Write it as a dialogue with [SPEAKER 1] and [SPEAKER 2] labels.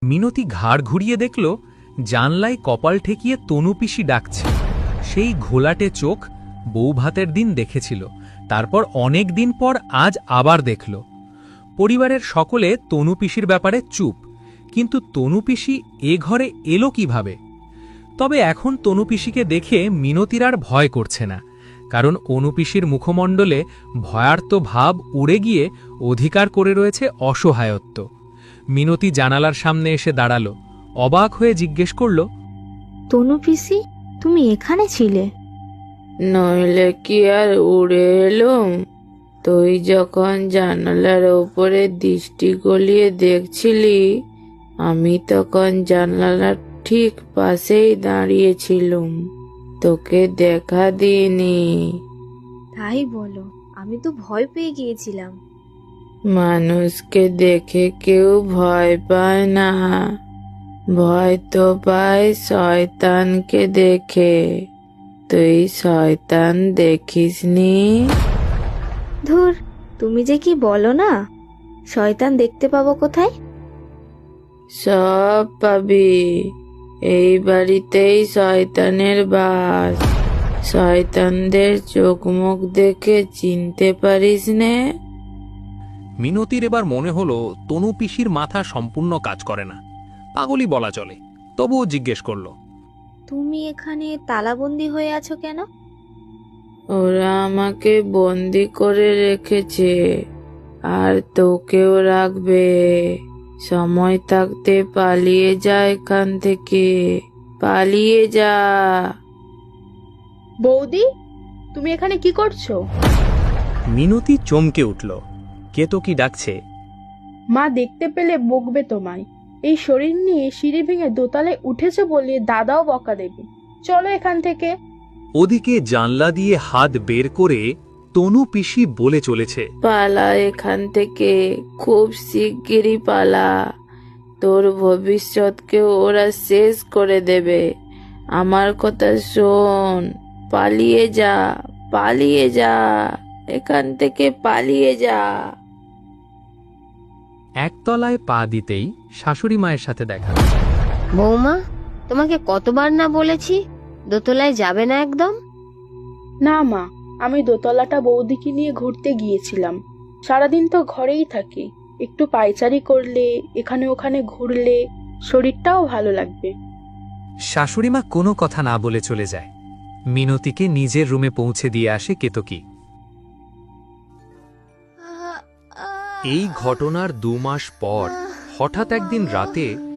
[SPEAKER 1] মিনতি ঘাড় ঘুরিয়ে দেখল জানলায় কপাল ঠেকিয়ে তনু পিসি ডাকছে। সেই ঘোলাটে চোখ বউ ভাতের দিন দেখেছিল, তারপর অনেক দিন পর আজ আবার দেখল। পরিবারের সকলে তনু পিসির ব্যাপারে চুপ, কিন্তু তনু পিসি এ ঘরে এলো কিভাবে? তবে এখন তনু পিসিকে দেখে মিনতির আর ভয় করছে না, কারণ অনু পিসির মুখমণ্ডলে ভয়ার্ত ভাব উড়ে গিয়ে অধিকার করে রয়েছে অসহায়ত্ব। মিনতি জানালার সামনে এসে দাঁড়ালো, অবাক হয়ে জিজ্ঞেস করল,
[SPEAKER 2] তনু পিসি, তুমি এখানে ছিলে?
[SPEAKER 3] নইলে কি আর উড়ে এলুম? তুই যখন জানালার ওপরে দৃষ্টি গলিয়ে দেখছিলি, আমি তখন জানালার ঠিক পাশেই দাঁড়িয়েছিলুম, তোকে দেখা দিইনি।
[SPEAKER 2] তাই বলো? আমি তো ভয় পেয়ে গিয়েছিলাম।
[SPEAKER 3] মানুষকে দেখে কেউ ভয় পায় না, ভয় তো পায় শয়তানকে দেখে। তুই শয়তান দেখিসনি?
[SPEAKER 2] ধুর, তুমি যে কি বলো না! শয়তান দেখতে পাবো কোথায়?
[SPEAKER 3] সব পাবি, এই বাড়িতেই শয়তানের বাস। শয়তানদের চোখ মুখ দেখে চিনতে পারিস নে?
[SPEAKER 1] মিনতির এবার মনে হলো তনু পিসির মাথা সম্পূর্ণ কাজ করে না, পাগলই বলা চলে। তবুও জিজ্ঞেস করল,
[SPEAKER 2] তুমি এখানে তালাবন্দি হয়ে আছো কেন?
[SPEAKER 3] ওরা আমাকে বন্দি করে রেখেছে, আর তোকেও রাখবে। সময় থাকতে পালিয়ে যা এখান থেকে, পালিয়ে যা।
[SPEAKER 4] বৌদি, তুমি এখানে কি করছো?
[SPEAKER 1] মিনতি চমকে উঠল, কে তো কি ডাকছে।
[SPEAKER 4] মা দেখতে পেলে বকবে তোমায়। এই শরীর নিয়ে সিঁড়ি ভেঙে দোতলায় উঠেছো বলে দাদাও বকা দেবে। চলো এখান থেকে।
[SPEAKER 1] ওদিকে জানলা দিয়ে হাত বের করে তনু পিসি বলে চলেছে,
[SPEAKER 3] পালা এখান থেকে, খুব শিগগিরই পালা। তোর ভবিষ্যৎকে ওরা শেষ করে দেবে। আমার কথা শোন, পালিয়ে যা, পালিয়ে যা, এখান থেকে পালিয়ে যা।
[SPEAKER 1] একতলায় পা দিতেই শাশুড়ি মায়ের সাথে দেখা।
[SPEAKER 5] বৌমা, তোমাকে কতবার না বলেছি দোতলায় যাবে না একদম?
[SPEAKER 4] না মা, আমি দোতলাটা বৌদিকে নিয়ে ঘুরতে গিয়েছিলাম। সারাদিন তো ঘরেই থাকি, একটু পায়চারি করলে, এখানে ওখানে ঘুরলে শরীরটাও ভালো লাগবে।
[SPEAKER 1] শাশুড়িমা কোনো কথা না বলে চলে যায়। মিনতিকে নিজের রুমে পৌঁছে দিয়ে আসে কেতকী। এই ঘটনার 2 মাস পর হঠাৎ একদিন রাতে